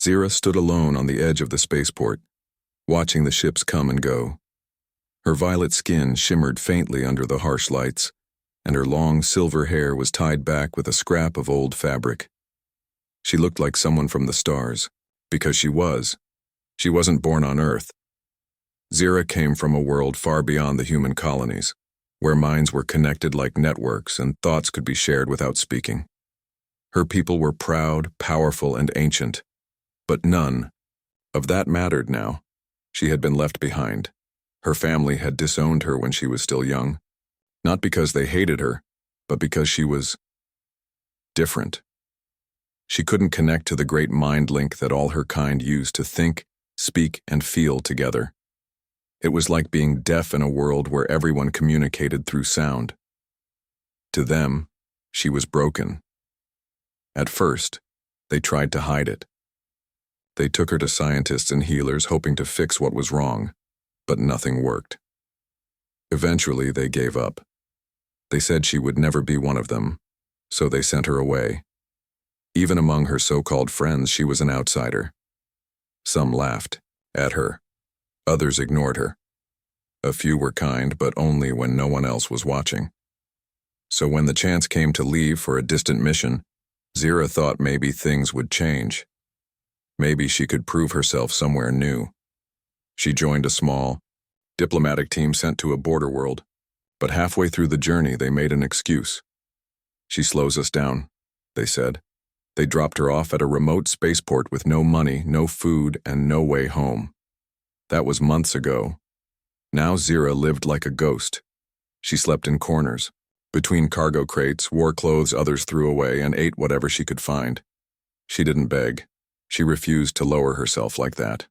Zira stood alone on the edge of the spaceport, watching the ships come and go. Her violet skin shimmered faintly under the harsh lights, and her long silver hair was tied back with a scrap of old fabric. She looked like someone from the stars, because she was. She wasn't born on Earth. Zira came from a world far beyond the human colonies, where minds were connected like networks and thoughts could be shared without speaking. Her people were proud, powerful, and ancient, but none of that mattered now. She had been left behind. Her family had disowned her when she was still young, not because they hated her, but because she was different. She couldn't connect to the great mind link that all her kind used to think, speak, and feel together. It was like being deaf in a world where everyone communicated through sound. To them, she was broken. At first, they tried to hide it. They took her to scientists and healers hoping to fix what was wrong, but nothing worked. Eventually, they gave up. They said she would never be one of them, so they sent her away. Even among her so-called friends, she was an outsider. Some laughed at her. Others ignored her. A few were kind, but only when no one else was watching. So when the chance came to leave for a distant mission, Zira thought maybe things would change. Maybe she could prove herself somewhere new. She joined a small, diplomatic team sent to a border world, but halfway through the journey they made an excuse. She slows us down, they said. They dropped her off at a remote spaceport with no money, no food, and no way home. That was months ago. Now Zira lived like a ghost. She slept in corners, between cargo crates, wore clothes others threw away, and ate whatever she could find. She didn't beg. She refused to lower herself like that.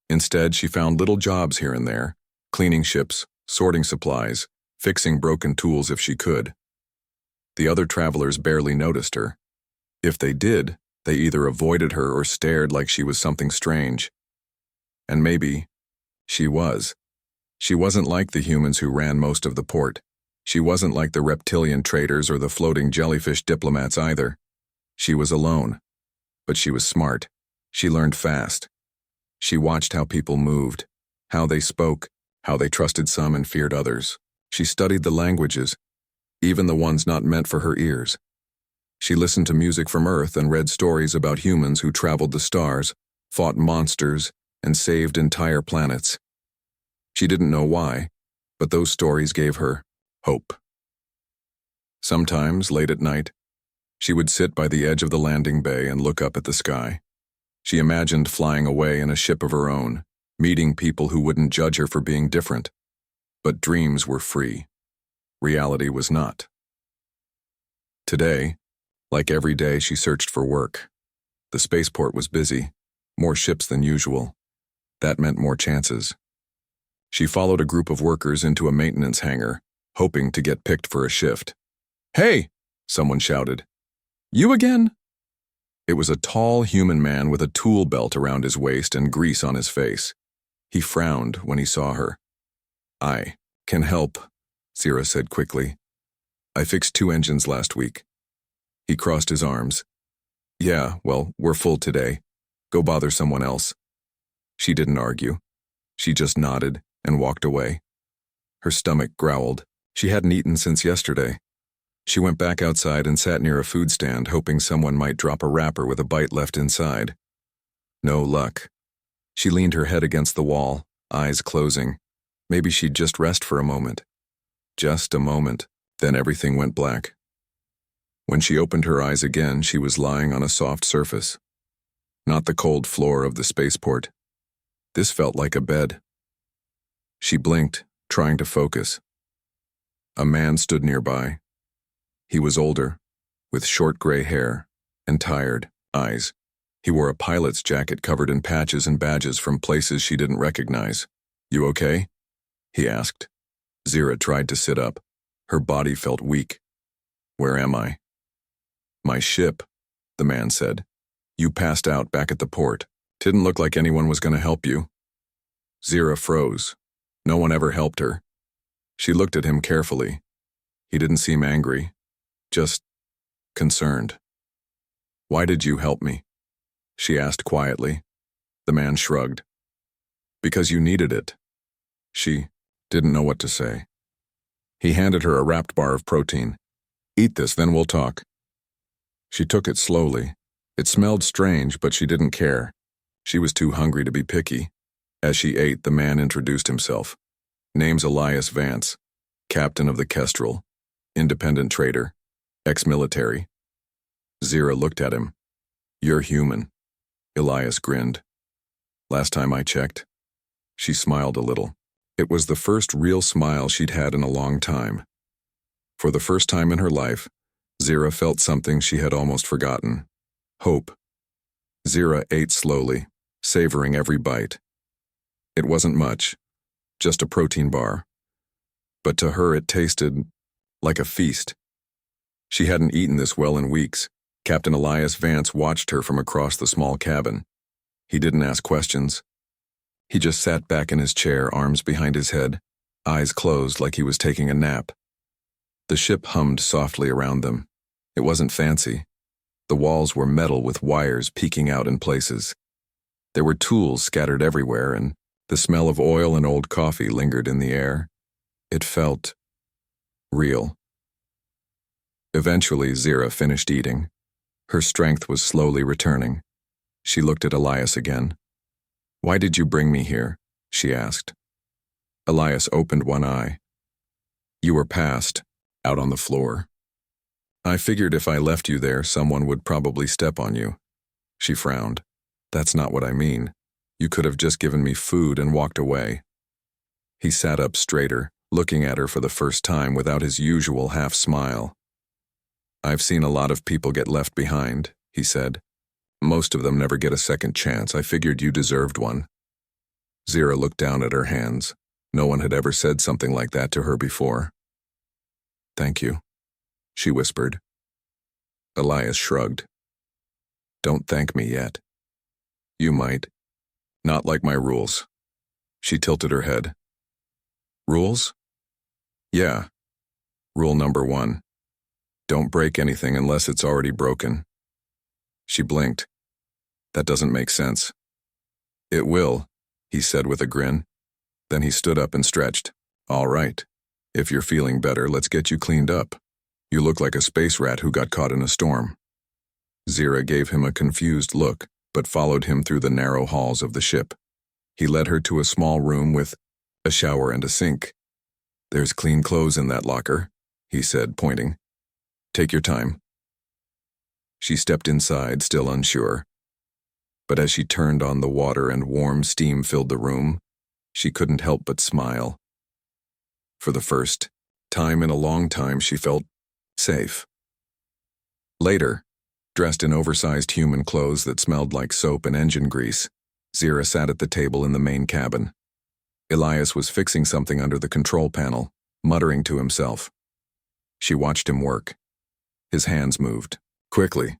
Instead, she found little jobs here and there, cleaning ships, sorting supplies, fixing broken tools if she could. The other travelers barely noticed her. If they did, they either avoided her or stared like she was something strange. And maybe she was. She wasn't like the humans who ran most of the port. She wasn't like the reptilian traders or the floating jellyfish diplomats either. She was alone. But she was smart. She learned fast. She watched how people moved, how they spoke, how they trusted some and feared others. She studied the languages, even the ones not meant for her ears. She listened to music from Earth and read stories about humans who traveled the stars, fought monsters, and saved entire planets. She didn't know why, but those stories gave her hope. Sometimes, late at night, she would sit by the edge of the landing bay and look up at the sky. She imagined flying away in a ship of her own, meeting people who wouldn't judge her for being different. But dreams were free. Reality was not. Today, like every day, she searched for work. The spaceport was busy, more ships than usual. That meant more chances. She followed a group of workers into a maintenance hangar, hoping to get picked for a shift. "Hey!" someone shouted. "You again?" It was a tall human man with a tool belt around his waist and grease on his face. He frowned when he saw her. "I can help," Zira said quickly. "I fixed 2 engines last week." He crossed his arms. "Yeah, well, we're full today. Go bother someone else." She didn't argue. She just nodded and walked away. Her stomach growled. She hadn't eaten since yesterday. She went back outside and sat near a food stand, hoping someone might drop a wrapper with a bite left inside. No luck. She leaned her head against the wall, eyes closing. Maybe she'd just rest for a moment. Just a moment. Then everything went black. When she opened her eyes again, she was lying on a soft surface. Not the cold floor of the spaceport. This felt like a bed. She blinked, trying to focus. A man stood nearby. He was older, with short gray hair and tired eyes. He wore a pilot's jacket covered in patches and badges from places she didn't recognize. "You okay?" he asked. Zira tried to sit up. Her body felt weak. "Where am I?" "My ship," the man said. "You passed out back at the port. Didn't look like anyone was going to help you." Zira froze. No one ever helped her. She looked at him carefully. He didn't seem angry, just concerned. "Why did you help me?" she asked quietly. The man shrugged. Because you needed it. She didn't know what to say. He handed her a wrapped bar of protein. Eat this, then we'll talk. She took it slowly. It smelled strange, but she didn't care. She was too hungry to be picky. As she ate, the man introduced himself. Name's Elias Vance, captain of the Kestrel, independent trader, ex-military. Zira looked at him. You're human. Elias grinned. Last time I checked. She smiled a little. It was the first real smile she'd had in a long time. For the first time in her life, Zira felt something she had almost forgotten. Hope. Zira ate slowly, savoring every bite. It wasn't much, just a protein bar. But to her it tasted like a feast. She hadn't eaten this well in weeks. Captain Elias Vance watched her from across the small cabin. He didn't ask questions. He just sat back in his chair, arms behind his head, eyes closed like he was taking a nap. The ship hummed softly around them. It wasn't fancy. The walls were metal with wires peeking out in places. There were tools scattered everywhere, and the smell of oil and old coffee lingered in the air. It felt real. Eventually, Zira finished eating. Her strength was slowly returning. She looked at Elias again. Why did you bring me here? She asked. Elias opened one eye. You were passed, out on the floor. I figured if I left you there, someone would probably step on you. She frowned. That's not what I mean. You could have just given me food and walked away. He sat up straighter, looking at her for the first time without his usual half-smile. I've seen a lot of people get left behind, he said. Most of them never get a second chance. I figured you deserved one. Zira looked down at her hands. No one had ever said something like that to her before. Thank you, she whispered. Elias shrugged. Don't thank me yet. You might. Not like my rules. She tilted her head. Rules? Yeah. Rule number 1. Don't break anything unless it's already broken. She blinked. That doesn't make sense. It will, he said with a grin. Then he stood up and stretched. All right. If you're feeling better, let's get you cleaned up. You look like a space rat who got caught in a storm. Zira gave him a confused look, but followed him through the narrow halls of the ship. He led her to a small room with a shower and a sink. There's clean clothes in that locker, he said, pointing. Take your time. She stepped inside, still unsure. But as she turned on the water and warm steam filled the room, she couldn't help but smile. For the first time in a long time, she felt safe. Later, dressed in oversized human clothes that smelled like soap and engine grease, Zira sat at the table in the main cabin. Elias was fixing something under the control panel, muttering to himself. She watched him work. His hands moved. Quickly.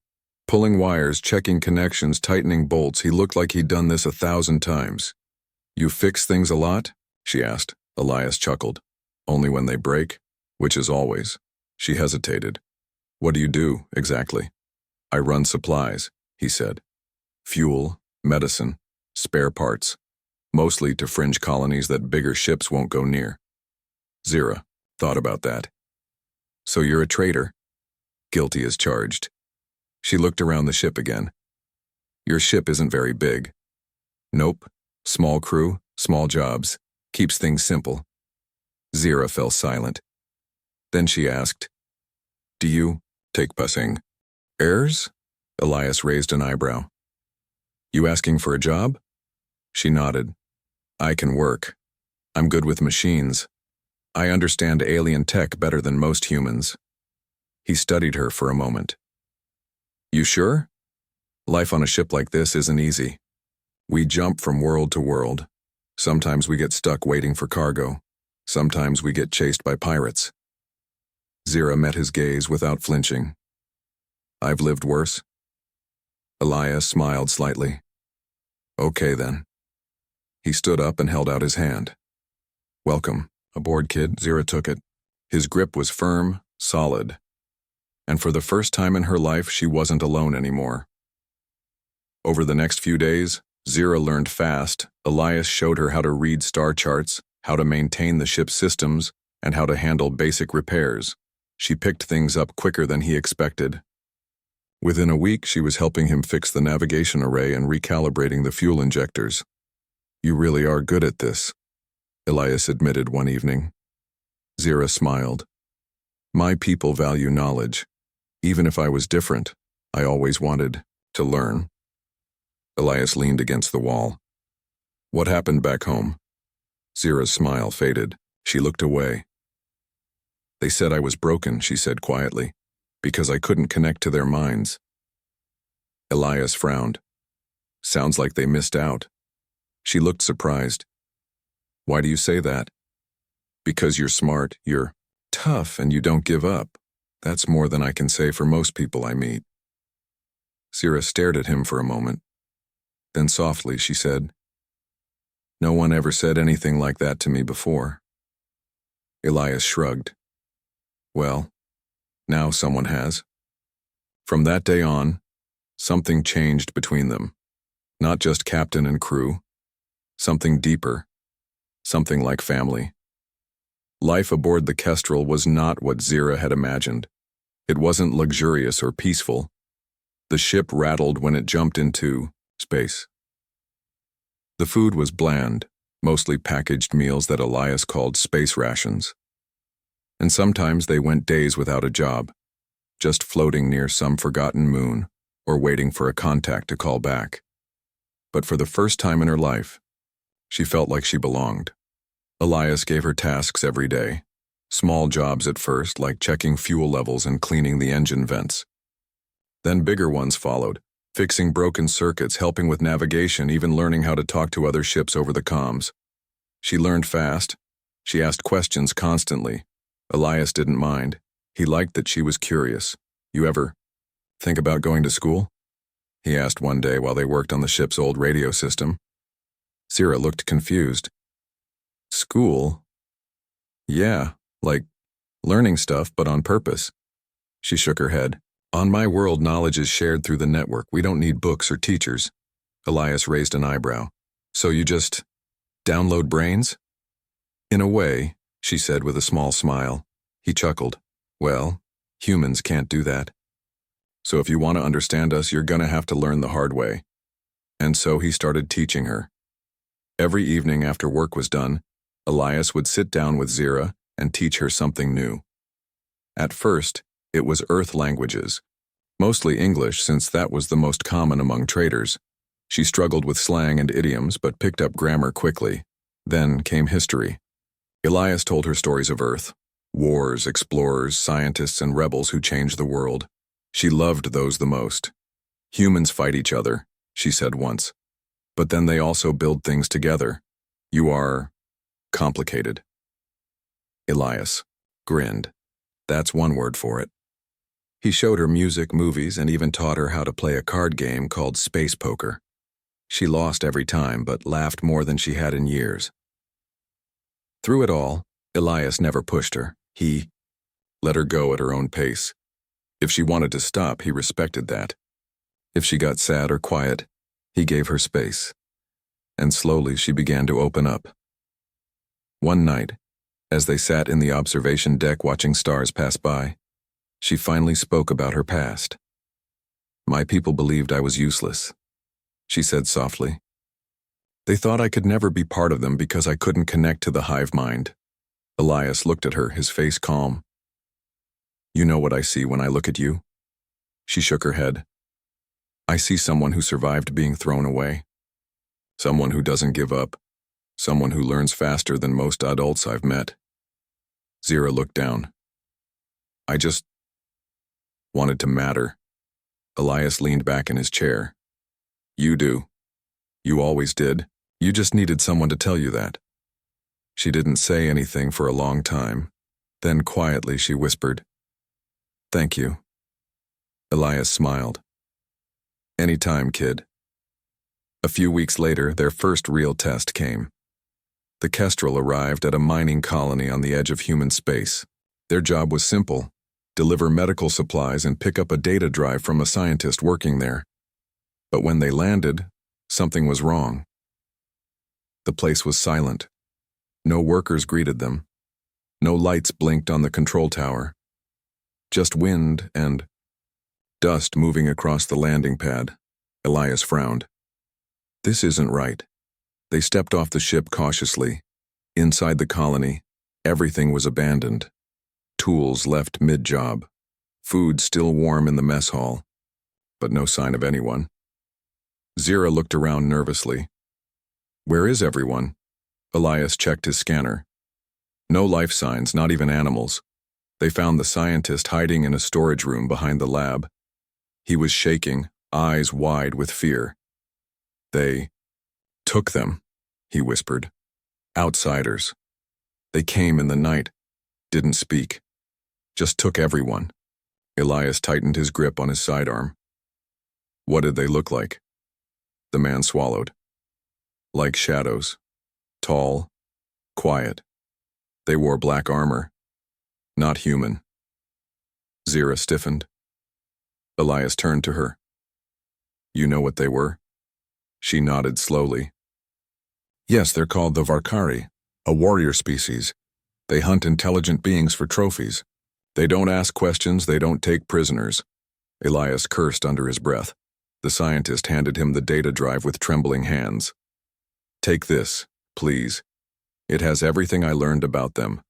Pulling wires, checking connections, tightening bolts. He looked like he'd done this 1,000 times. You fix things a lot? She asked. Elias chuckled. Only when they break, which is always. She hesitated. What do you do, exactly? I run supplies, he said. Fuel, medicine, spare parts. Mostly to fringe colonies that bigger ships won't go near. Zira thought about that. So you're a traitor? Guilty as charged. She looked around the ship again. Your ship isn't very big. Nope. Small crew, small jobs. Keeps things simple. Zira fell silent. Then she asked, Do you take passing heirs? Elias raised an eyebrow. You asking for a job? She nodded. I can work. I'm good with machines. I understand alien tech better than most humans. He studied her for a moment. You sure? Life on a ship like this isn't easy. We jump from world to world. Sometimes we get stuck waiting for cargo. Sometimes we get chased by pirates. Zira met his gaze without flinching. I've lived worse. Elias smiled slightly. Okay then. He stood up and held out his hand. Welcome, aboard, kid. Zira took it. His grip was firm, solid. And for the first time in her life, she wasn't alone anymore. Over the next few days, Zira learned fast. Elias showed her how to read star charts, how to maintain the ship's systems, and how to handle basic repairs. She picked things up quicker than he expected. Within a week, she was helping him fix the navigation array and recalibrating the fuel injectors. "You really are good at this," Elias admitted one evening. Zira smiled. "My people value knowledge. Even if I was different, I always wanted to learn." Elias leaned against the wall. "What happened back home?" Zira's smile faded. She looked away. "They said I was broken," she said quietly, "because I couldn't connect to their minds." Elias frowned. "Sounds like they missed out." She looked surprised. "Why do you say that?" "Because you're smart, you're tough, and you don't give up. That's more than I can say for most people I meet." Zira stared at him for a moment. Then softly she said, "No one ever said anything like that to me before." Elias shrugged. "Well, now someone has." From that day on, something changed between them. Not just captain and crew. Something deeper. Something like family. Life aboard the Kestrel was not what Zira had imagined. It wasn't luxurious or peaceful. The ship rattled when it jumped into space. The food was bland, mostly packaged meals that Elias called space rations. And sometimes they went days without a job, just floating near some forgotten moon or waiting for a contact to call back. But for the first time in her life, she felt like she belonged. Elias gave her tasks every day, small jobs at first, like checking fuel levels and cleaning the engine vents. Then bigger ones followed, fixing broken circuits, helping with navigation, even learning how to talk to other ships over the comms. She learned fast. She asked questions constantly. Elias didn't mind. He liked that she was curious. "You ever think about going to school?" he asked one day while they worked on the ship's old radio system. Zira looked confused. "School? Yeah, like learning stuff, but on purpose." She shook her head. "On my world, knowledge is shared through the network. We don't need books or teachers." Elias raised an eyebrow. "So you just download brains?" "In a way," she said with a small smile. He chuckled. "Well, humans can't do that. So if you want to understand us, you're gonna have to learn the hard way." And so he started teaching her. Every evening after work was done, Elias would sit down with Zira and teach her something new. At first, it was Earth languages, mostly English since that was the most common among traders. She struggled with slang and idioms but picked up grammar quickly. Then came history. Elias told her stories of Earth, wars, explorers, scientists, and rebels who changed the world. She loved those the most. "Humans fight each other," she said once. "But then they also build things together. You are complicated." Elias grinned. That's one word for it. He showed her music, movies, and even taught her how to play a card game called space poker. She lost every time, but laughed more than she had in years. Through it all, Elias never pushed her. He let her go at her own pace. If she wanted to stop, he respected that. If she got sad or quiet, he gave her space. And slowly she began to open up. One night, as they sat in the observation deck watching stars pass by, she finally spoke about her past. "My people believed I was useless," she said softly. "They thought I could never be part of them because I couldn't connect to the hive mind." Elias looked at her, his face calm. "You know what I see when I look at you?" She shook her head. "I see someone who survived being thrown away. Someone who doesn't give up. Someone who learns faster than most adults I've met." Zira looked down. "I just wanted to matter." Elias leaned back in his chair. "You do. You always did. You just needed someone to tell you that." She didn't say anything for a long time. Then quietly she whispered, "Thank you." Elias smiled. "Anytime, kid." A few weeks later, their first real test came. The Kestrel arrived at a mining colony on the edge of human space. Their job was simple: deliver medical supplies and pick up a data drive from a scientist working there. But when they landed, something was wrong. The place was silent. No workers greeted them. No lights blinked on the control tower. Just wind and dust moving across the landing pad. Elias frowned. This isn't right. They stepped off the ship cautiously. Inside the colony, everything was abandoned. Tools left mid-job. Food still warm in the mess hall. But no sign of anyone. Zira looked around nervously. Where is everyone? Elias checked his scanner. No life signs, not even animals. They found the scientist hiding in a storage room behind the lab. He was shaking, eyes wide with fear. They took them, he whispered. Outsiders. They came in the night, didn't speak. Just took everyone. Elias tightened his grip on his sidearm. What did they look like? The man swallowed. Like shadows. Tall. Quiet. They wore black armor. Not human. Zira stiffened. Elias turned to her. You know what they were? She nodded slowly. Yes, they're called the Varkari, a warrior species. They hunt intelligent beings for trophies. They don't ask questions, they don't take prisoners. Elias cursed under his breath. The scientist handed him the data drive with trembling hands. Take this, please. It has everything I learned about them.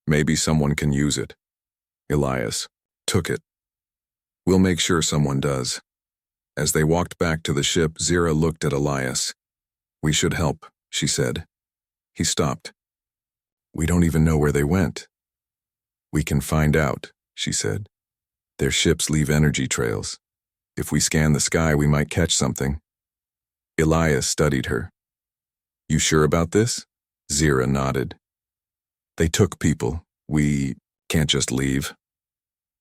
Maybe someone can use it. Elias took it. We'll make sure someone does. As they walked back to the ship, Zira looked at Elias. We should help, she said. He stopped. We don't even know where they went. We can find out, she said. Their ships leave energy trails. If we scan the sky, we might catch something. Elias studied her. You sure about this? Zira nodded. They took people. We can't just leave.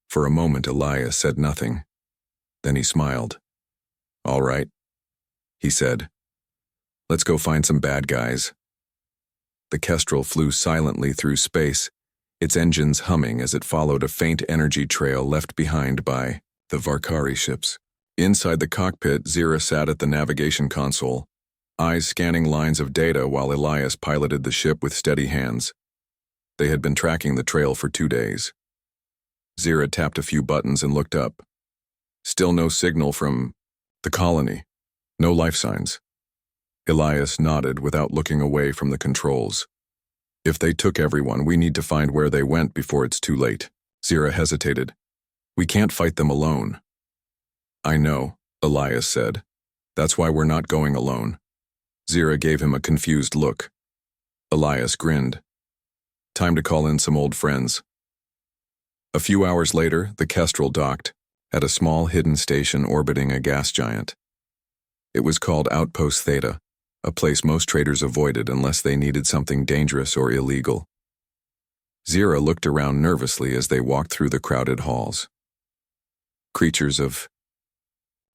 For a moment, Elias said nothing. Then he smiled. All right, he said. Let's go find some bad guys. The Kestrel flew silently through space, its engines humming as it followed a faint energy trail left behind by the Varkari ships. Inside the cockpit, Zira sat at the navigation console, eyes scanning lines of data while Elias piloted the ship with steady hands. They had been tracking the trail for 2 days. Zira tapped a few buttons and looked up. Still no signal from the colony. No life signs. Elias nodded without looking away from the controls. If they took everyone, we need to find where they went before it's too late. Zira hesitated. We can't fight them alone. I know, Elias said. That's why we're not going alone. Zira gave him a confused look. Elias grinned. Time to call in some old friends. A few hours later, the Kestrel docked at a small hidden station orbiting a gas giant. It was called Outpost Theta, a place most traders avoided unless they needed something dangerous or illegal. Zira looked around nervously as they walked through the crowded halls. Creatures of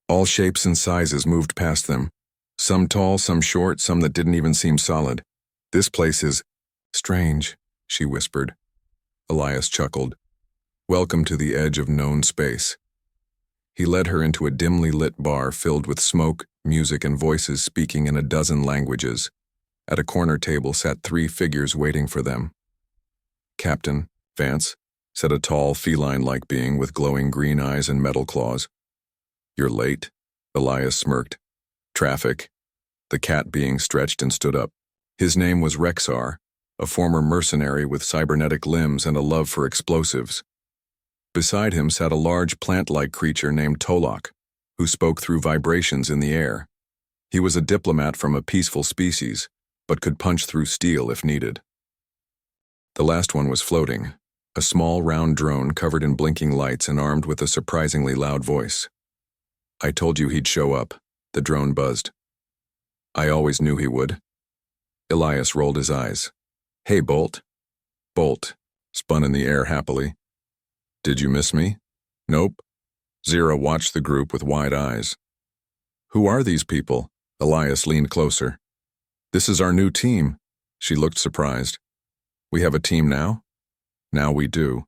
all shapes and sizes moved past them, some tall, some short, some that didn't even seem solid. This place is strange, she whispered. Elias chuckled. Welcome to the edge of known space. He led her into a dimly lit bar filled with smoke, music, and voices speaking in a dozen languages. At a corner table sat 3 figures waiting for them. Captain Vance, said a tall, feline-like being with glowing green eyes and metal claws. You're late, Elias smirked. Traffic. The cat being stretched and stood up. His name was Rexar, a former mercenary with cybernetic limbs and a love for explosives. Beside him sat a large plant-like creature named Tolok, who spoke through vibrations in the air. He was a diplomat from a peaceful species, but could punch through steel if needed. The last one was floating, a small round drone covered in blinking lights and armed with a surprisingly loud voice. I told you he'd show up, the drone buzzed. I always knew he would. Elias rolled his eyes. Hey, Bolt. Bolt spun in the air happily. Did you miss me? Nope. Zira watched the group with wide eyes. Who are these people? Elias leaned closer. This is our new team. She looked surprised. We have a team now? Now we do.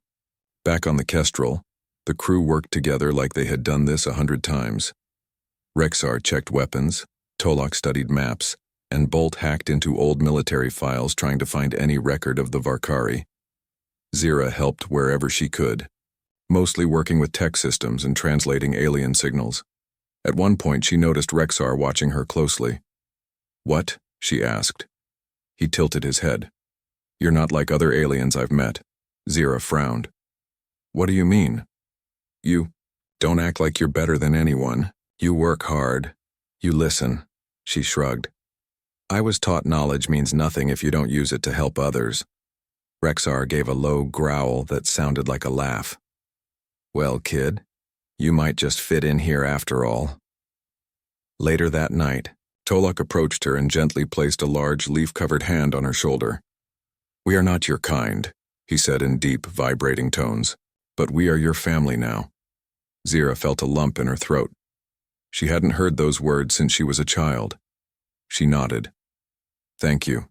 Back on the Kestrel, the crew worked together like they had done this 100 times. Rexar checked weapons, Tolok studied maps, and Bolt hacked into old military files trying to find any record of the Varkari. Zira helped wherever she could, mostly working with tech systems and translating alien signals. At one point, she noticed Rexar watching her closely. "What?" she asked. He tilted his head. "You're not like other aliens I've met." Zira frowned. "What do you mean?" "You don't act like you're better than anyone. You work hard. You listen." She shrugged. "I was taught knowledge means nothing if you don't use it to help others." Rexar gave a low growl that sounded like a laugh. "Well, kid, you might just fit in here after all." Later that night, Tolok approached her and gently placed a large leaf-covered hand on her shoulder. "We are not your kind," he said in deep, vibrating tones, "but we are your family now." Zira felt a lump in her throat. She hadn't heard those words since she was a child. She nodded. "Thank you."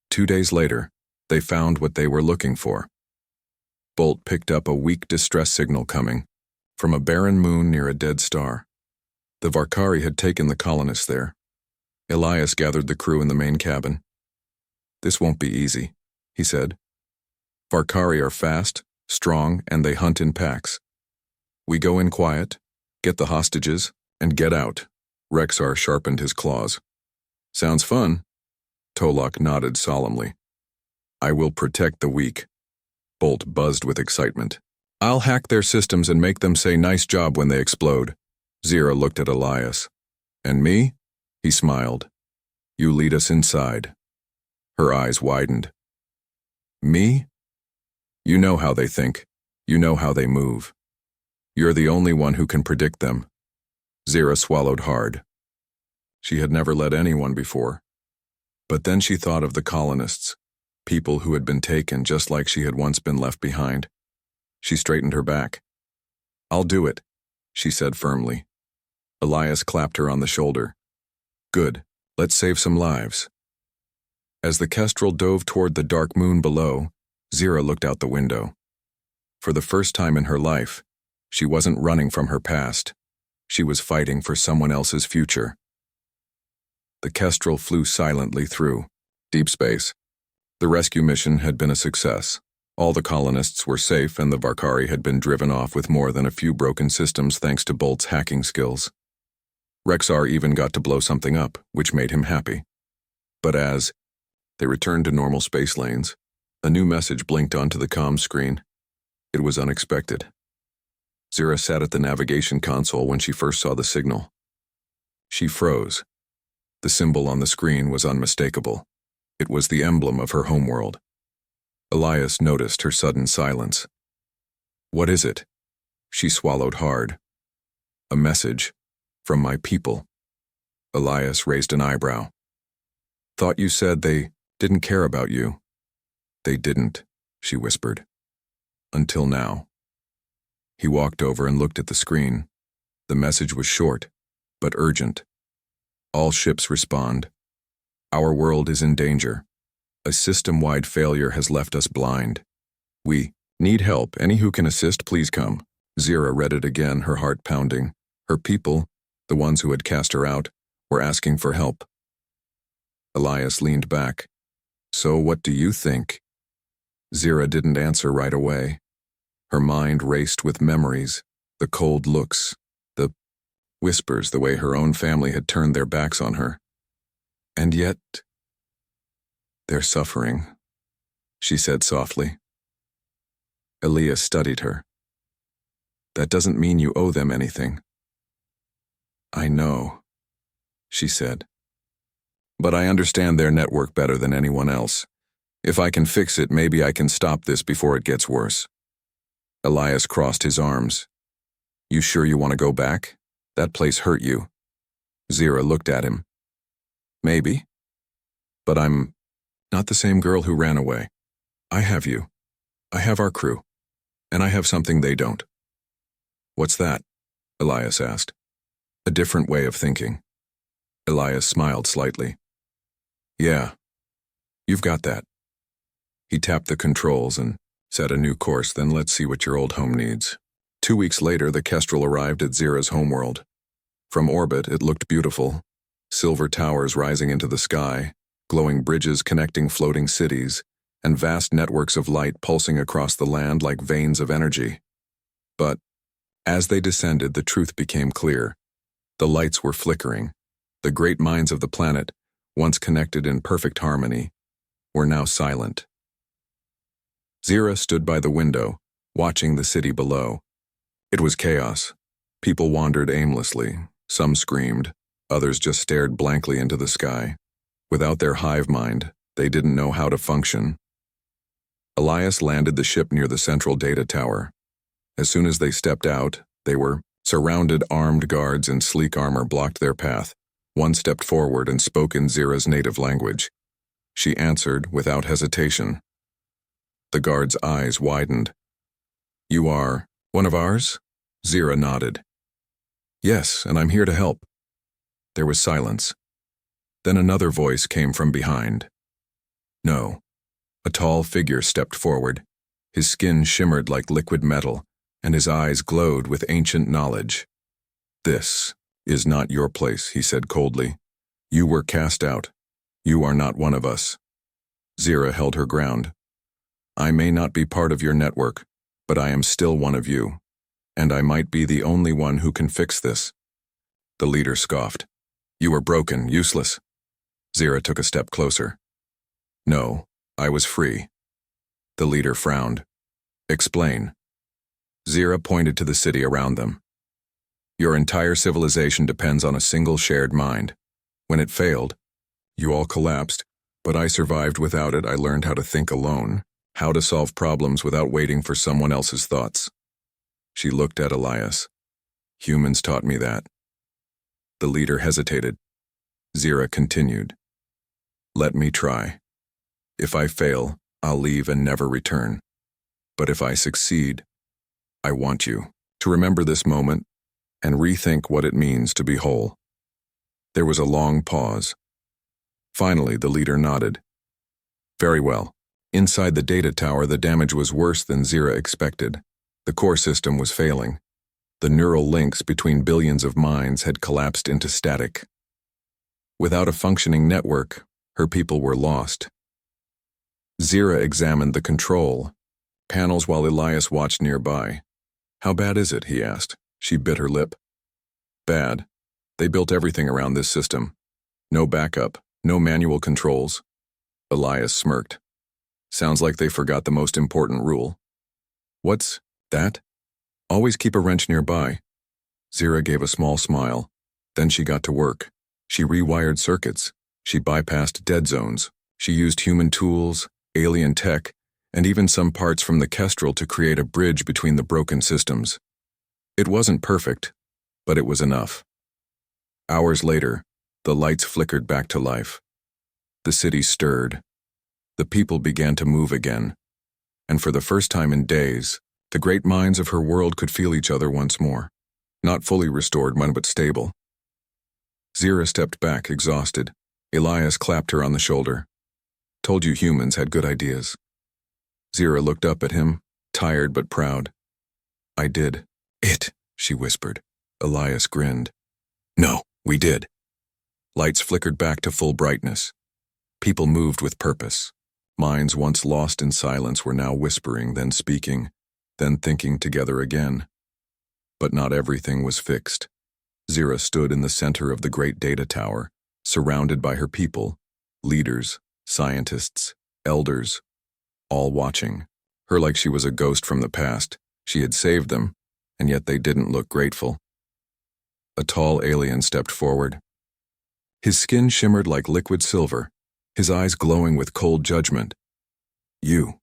2 days later, they found what they were looking for. Bolt picked up a weak distress signal coming from a barren moon near a dead star. The Varkari had taken the colonists there. Elias gathered the crew in the main cabin. "This won't be easy," he said. "Varkari are fast, strong, and they hunt in packs. We go in quiet, get the hostages, and get out." Rexar sharpened his claws. "Sounds fun." Tolok nodded solemnly. "I will protect the weak." Bolt buzzed with excitement. "I'll hack their systems and make them say nice job when they explode." Zira looked at Elias. "And me?" He smiled. "You lead us inside." Her eyes widened. "Me? You know how they think. You know how they move. You're the only one who can predict them." Zira swallowed hard. She had never led anyone before. But then she thought of the colonists, people who had been taken just like she had once been left behind. She straightened her back. "I'll do it," she said firmly. Elias clapped her on the shoulder. "Good, let's save some lives." As the Kestrel dove toward the dark moon below, Zira looked out the window. For the first time in her life, she wasn't running from her past. She was fighting for someone else's future. The Kestrel flew silently through deep space. The rescue mission had been a success. All the colonists were safe and the Varkari had been driven off with more than a few broken systems thanks to Bolt's hacking skills. Rexar even got to blow something up, which made him happy. But as they returned to normal space lanes, a new message blinked onto the comm screen. It was unexpected. Zira sat at the navigation console when she first saw the signal. She froze. The symbol on the screen was unmistakable. It was the emblem of her homeworld. Elias noticed her sudden silence. "What is it?" She swallowed hard. "A message. From my people." Elias raised an eyebrow. "Thought you said they didn't care about you." "They didn't," she whispered. "Until now." He walked over and looked at the screen. The message was short, but urgent. "All ships respond. Our world is in danger. A system-wide failure has left us blind. We need help. Any who can assist, please come." Zira read it again, her heart pounding. Her people, the ones who had cast her out, were asking for help. Elias leaned back. "So what do you think?" Zira didn't answer right away. Her mind raced with memories, the cold looks, the whispers, the way her own family had turned their backs on her. And yet, "They're suffering," she said softly. Elias studied her. "That doesn't mean you owe them anything." "I know," she said. "But I understand their network better than anyone else. If I can fix it, maybe I can stop this before it gets worse." Elias crossed his arms. "You sure you want to go back? That place hurt you." Zira looked at him. "Maybe. But I'm not the same girl who ran away. I have you. I have our crew. And I have something they don't." "What's that?" Elias asked. "A different way of thinking." Elias smiled slightly. "Yeah, you've got that." He tapped the controls and set a new course. "Then let's see what your old home needs." 2 weeks later, the Kestrel arrived at Zira's homeworld. From orbit, it looked beautiful. Silver towers rising into the sky, glowing bridges connecting floating cities, and vast networks of light pulsing across the land like veins of energy. But, as they descended, the truth became clear. The lights were flickering. The great minds of the planet, once connected in perfect harmony, were now silent. Zira stood by the window, watching the city below. It was chaos. People wandered aimlessly. Some screamed. Others just stared blankly into the sky. Without their hive mind, they didn't know how to function. Elias landed the ship near the central data tower. As soon as they stepped out, they were surrounded. Armed guards in sleek armor blocked their path. One stepped forward and spoke in Zira's native language. She answered without hesitation. The guard's eyes widened. "You are one of ours?" Zira nodded. "Yes, and I'm here to help." There was silence. Then another voice came from behind. "No." A tall figure stepped forward. His skin shimmered like liquid metal, and his eyes glowed with ancient knowledge. "This is not your place," he said coldly. "You were cast out. You are not one of us." Zira held her ground. "I may not be part of your network, but I am still one of you, and I might be the only one who can fix this." The leader scoffed. "You were broken, useless." Zira took a step closer. "No, I was free." The leader frowned. "Explain." Zira pointed to the city around them. "Your entire civilization depends on a single shared mind. When it failed, you all collapsed, but I survived without it. I learned how to think alone, how to solve problems without waiting for someone else's thoughts." She looked at Elias. "Humans taught me that." The leader hesitated. Zira continued. "Let me try. If I fail, I'll leave and never return. But if I succeed, I want you to remember this moment and rethink what it means to be whole." There was a long pause. Finally, the leader nodded. "Very well." Inside the data tower, the damage was worse than Zira expected. The core system was failing. The neural links between billions of minds had collapsed into static. Without a functioning network, her people were lost. Zira examined the control panels while Elias watched nearby. "How bad is it?" he asked. She bit her lip. "Bad. They built everything around this system. No backup, no manual controls." Elias smirked. "Sounds like they forgot the most important rule." "What's that?" "Always keep a wrench nearby." Zira gave a small smile. Then she got to work. She rewired circuits. She bypassed dead zones. She used human tools, alien tech, and even some parts from the Kestrel to create a bridge between the broken systems. It wasn't perfect, but it was enough. Hours later, the lights flickered back to life. The city stirred. The people began to move again. And for the first time in days, the great minds of her world could feel each other once more. Not fully restored, but stable. Zira stepped back, exhausted. Elias clapped her on the shoulder. "Told you humans had good ideas." Zira looked up at him, tired but proud. "I did." "It," she whispered. Elias grinned. "No, we did." Lights flickered back to full brightness. People moved with purpose. Minds once lost in silence were now whispering, then speaking, then thinking together again. But not everything was fixed. Zira stood in the center of the great data tower, surrounded by her people, leaders, scientists, elders, all watching. Her like she was a ghost from the past. She had saved them, and yet they didn't look grateful. A tall alien stepped forward. His skin shimmered like liquid silver, his eyes glowing with cold judgment. "You,"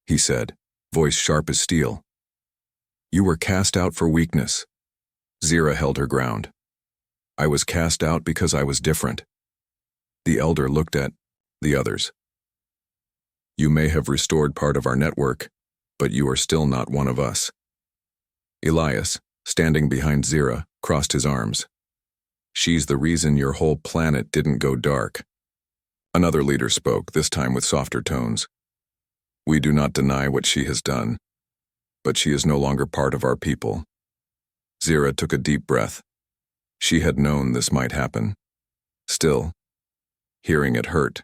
he said, voice sharp as steel. "You were cast out for weakness." Zira held her ground. "I was cast out because I was different." The elder looked at the others. "You may have restored part of our network, but you are still not one of us." Elias, standing behind Zira, crossed his arms. "She's the reason your whole planet didn't go dark." Another leader spoke, this time with softer tones. "We do not deny what she has done, but she is no longer part of our people." Zira took a deep breath. She had known this might happen. Still, hearing it hurt.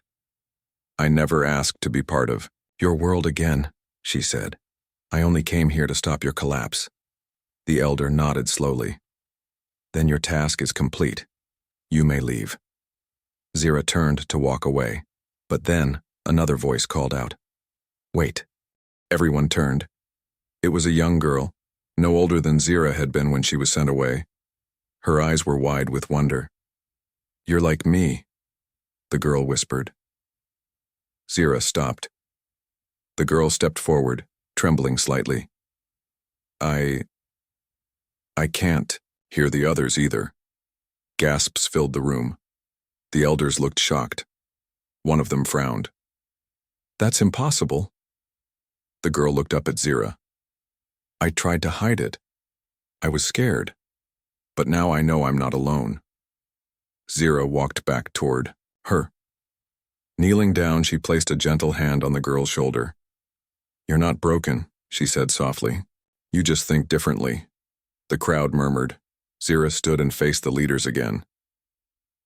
I never asked to be part of your world again, she said. I only came here to stop your collapse. The elder nodded slowly. Then your task is complete. You may leave. Zira turned to walk away, but then another voice called out. Wait. Everyone turned. It was a young girl, no older than Zira had been when she was sent away. Her eyes were wide with wonder. You're like me, the girl whispered. Zira stopped. The girl stepped forward, trembling slightly. I can't hear the others either. Gasps filled the room. The elders looked shocked. One of them frowned. That's impossible. The girl looked up at Zira. I tried to hide it. I was scared. But now I know I'm not alone. Zira walked back toward her. Kneeling down, she placed a gentle hand on the girl's shoulder. You're not broken, she said softly. You just think differently. The crowd murmured. Zira stood and faced the leaders again.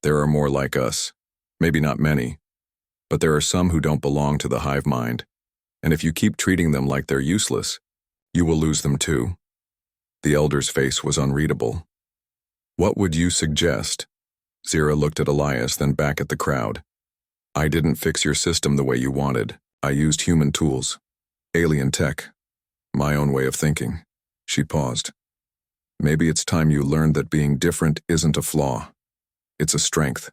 There are more like us. Maybe not many. But there are some who don't belong to the hive mind. And if you keep treating them like they're useless, you will lose them too. The elder's face was unreadable. What would you suggest? Zira looked at Elias, then back at the crowd. I didn't fix your system the way you wanted. I used human tools. Alien tech. My own way of thinking. She paused. Maybe it's time you learned that being different isn't a flaw. It's a strength.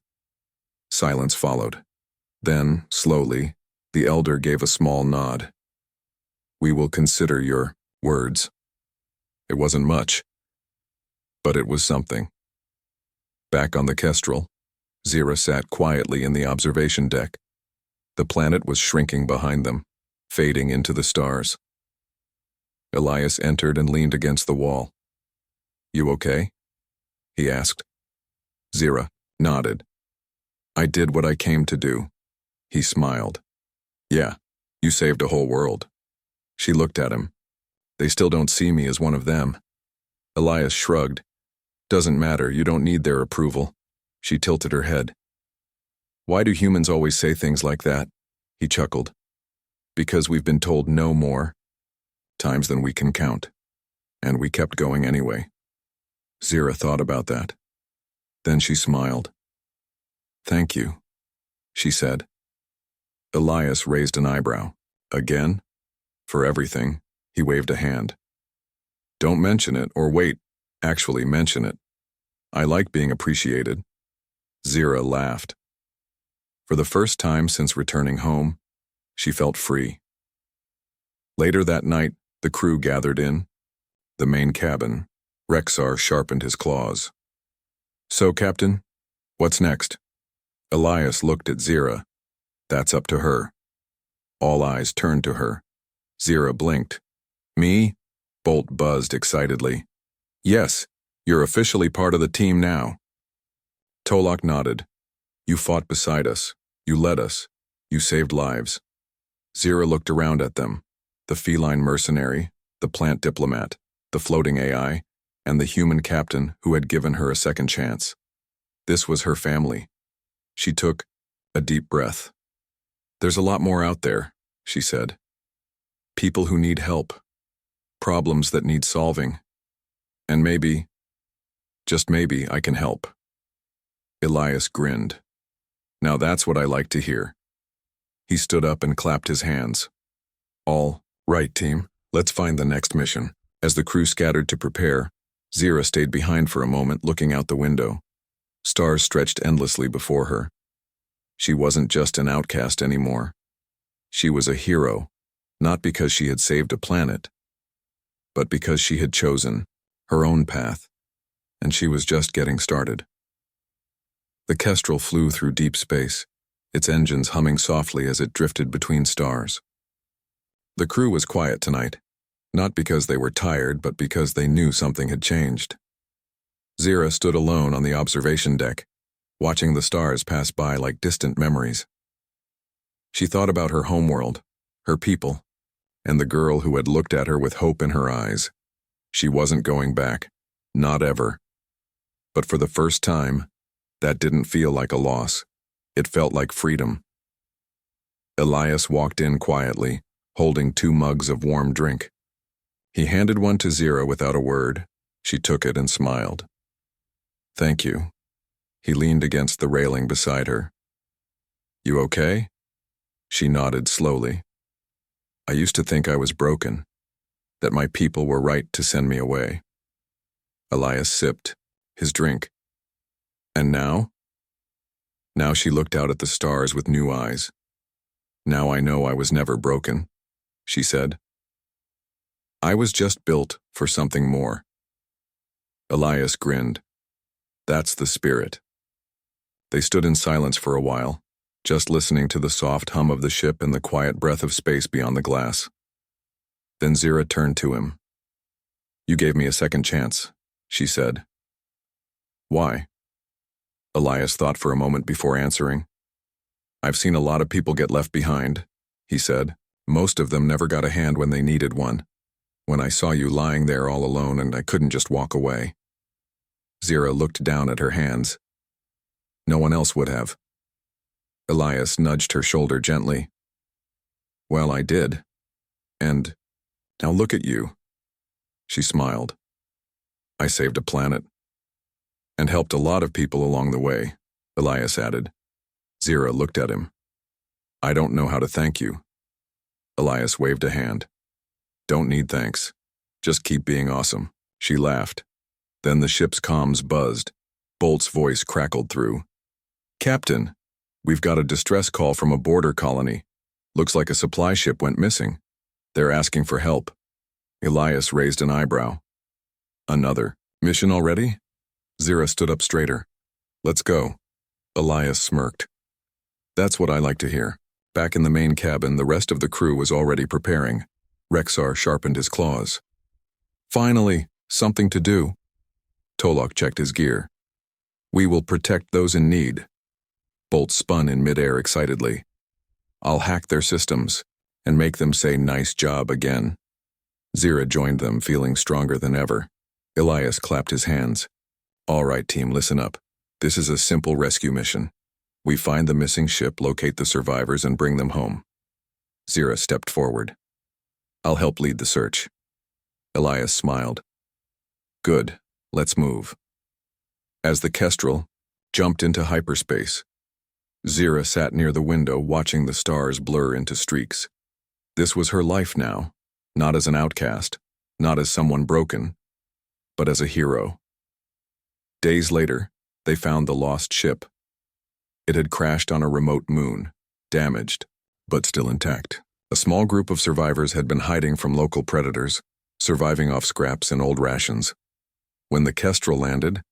Silence followed. Then, slowly, the elder gave a small nod. We will consider your words. It wasn't much, but it was something. Back on the Kestrel, Zira sat quietly in the observation deck. The planet was shrinking behind them, fading into the stars. Elias entered and leaned against the wall. You okay? He asked. Zira nodded. I did what I came to do. He smiled. Yeah, you saved a whole world. She looked at him. They still don't see me as one of them. Elias shrugged. Doesn't matter, you don't need their approval. She tilted her head. Why do humans always say things like that? He chuckled. Because we've been told no more times than we can count. And we kept going anyway. Zira thought about that. Then she smiled. Thank you, she said. Elias raised an eyebrow. Again? For everything, he waved a hand. Don't mention it, or wait, actually mention it. I like being appreciated. Zira laughed. For the first time since returning home, she felt free. Later that night, the crew gathered in the main cabin. Rexar sharpened his claws. So, Captain, what's next? Elias looked at Zira. That's up to her. All eyes turned to her. Zira blinked. Me? Bolt buzzed excitedly. Yes, you're officially part of the team now. Tolok nodded. You fought beside us. You led us. You saved lives. Zira looked around at them. The feline mercenary, the plant diplomat, the floating AI, and the human captain who had given her a second chance. This was her family. She took a deep breath. There's a lot more out there, she said. People who need help. Problems that need solving. And maybe, just maybe, I can help. Elias grinned. Now that's what I like to hear. He stood up and clapped his hands. All right, team, let's find the next mission. As the crew scattered to prepare, Zira stayed behind for a moment, looking out the window. Stars stretched endlessly before her. She wasn't just an outcast anymore. She was a hero, not because she had saved a planet, but because she had chosen her own path, and she was just getting started. The Kestrel flew through deep space, its engines humming softly as it drifted between stars. The crew was quiet tonight, not because they were tired, but because they knew something had changed. Zira stood alone on the observation deck, watching the stars pass by like distant memories. She thought about her homeworld, her people, and the girl who had looked at her with hope in her eyes. She wasn't going back, not ever. But for the first time, that didn't feel like a loss. It felt like freedom. Elias walked in quietly, holding 2 mugs of warm drink. He handed one to Zira without a word. She took it and smiled. "Thank you." He leaned against the railing beside her. "You okay?" She nodded slowly. "I used to think I was broken, that my people were right to send me away." Elias sipped his drink. "And now?" Now she looked out at the stars with new eyes. "Now I know I was never broken," she said. "I was just built for something more." Elias grinned. "That's the spirit." They stood in silence for a while, just listening to the soft hum of the ship and the quiet breath of space beyond the glass. Then Zira turned to him. "You gave me a second chance," she said. "Why?" Elias thought for a moment before answering. "I've seen a lot of people get left behind," he said. "Most of them never got a hand when they needed one. When I saw you lying there all alone and I couldn't just walk away." Zira looked down at her hands. "No one else would have." Elias nudged her shoulder gently. "Well, I did. And now look at you." She smiled. "I saved a planet. And helped a lot of people along the way," Elias added. Zira looked at him. "I don't know how to thank you." Elias waved a hand. "Don't need thanks. Just keep being awesome." She laughed. Then the ship's comms buzzed. Bolt's voice crackled through. "Captain, we've got a distress call from a border colony. Looks like a supply ship went missing. They're asking for help." Elias raised an eyebrow. "Another mission already?" Zira stood up straighter. "Let's go." Elias smirked. "That's what I like to hear." Back in the main cabin, the rest of the crew was already preparing. Rexar sharpened his claws. "Finally, something to do." Tolok checked his gear. "We will protect those in need." Bolt spun in midair excitedly. "I'll hack their systems and make them say nice job again." Zira joined them, feeling stronger than ever. Elias clapped his hands. "All right, team, listen up. This is a simple rescue mission. We find the missing ship, locate the survivors, and bring them home." Zira stepped forward. "I'll help lead the search." Elias smiled. "Good, let's move." As the Kestrel jumped into hyperspace, Zira sat near the window watching the stars blur into streaks. This was her life now, not as an outcast, not as someone broken, but as a hero. Days later, they found the lost ship. It had crashed on a remote moon, damaged, but still intact. A small group of survivors had been hiding from local predators, surviving off scraps and old rations. When the Kestrel landed,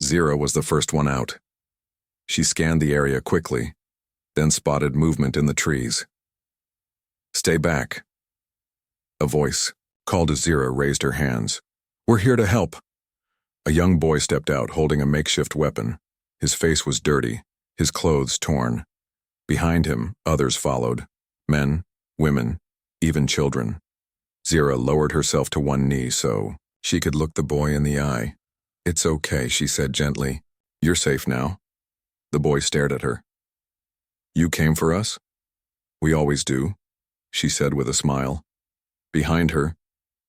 Zira was the first one out. She scanned the area quickly, then spotted movement in the trees. "Stay back." A voice, called as Zira raised her hands. "We're here to help." A young boy stepped out holding a makeshift weapon. His face was dirty, his clothes torn. Behind him, others followed. Men, women, even children. Zira lowered herself to one knee so she could look the boy in the eye. "It's okay," she said gently. "You're safe now." The boy stared at her. "You came for us?" "We always do," she said with a smile. Behind her,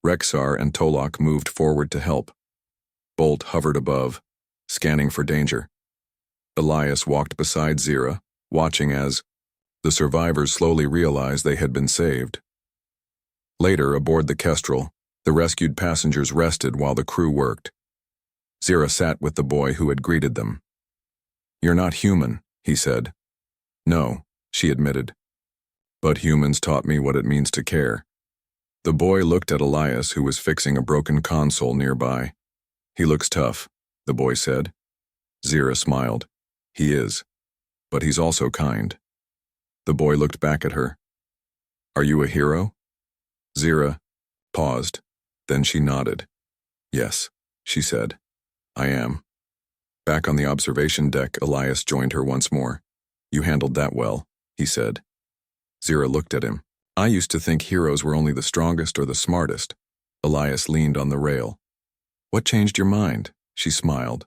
Rexar and Tolok moved forward to help. Bolt hovered above, scanning for danger. Elias walked beside Zira, watching as the survivors slowly realized they had been saved. Later, aboard the Kestrel, the rescued passengers rested while the crew worked. Zira sat with the boy who had greeted them. "You're not human," he said. "No," she admitted. "But humans taught me what it means to care." The boy looked at Elias, who was fixing a broken console nearby. "He looks tough," the boy said. Zira smiled. "He is. But he's also kind." The boy looked back at her. "Are you a hero?" Zira paused. Then she nodded. "Yes," she said. "I am." Back on the observation deck, Elias joined her once more. "You handled that well," he said. Zira looked at him. "I used to think heroes were only the strongest or the smartest." Elias leaned on the rail. "What changed your mind?" She smiled.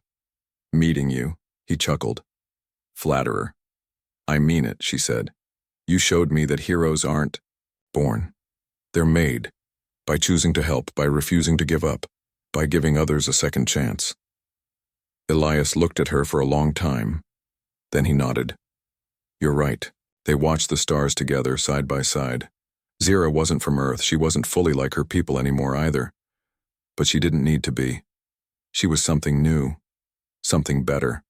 Meeting you, he chuckled. Flatterer. I mean it, she said. You showed me that heroes aren't born. They're made, by choosing to help, by refusing to give up, by giving others a second chance. Elias looked at her for a long time. Then he nodded. You're right. They watched the stars together, side by side. Zira wasn't from Earth. She wasn't fully like her people anymore either. But she didn't need to be. She was something new, something better.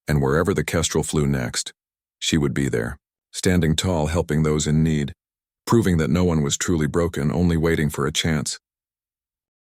And wherever the Kestrel flew next, she would be there, standing tall, helping those in need, proving that no one was truly broken, only waiting for a chance.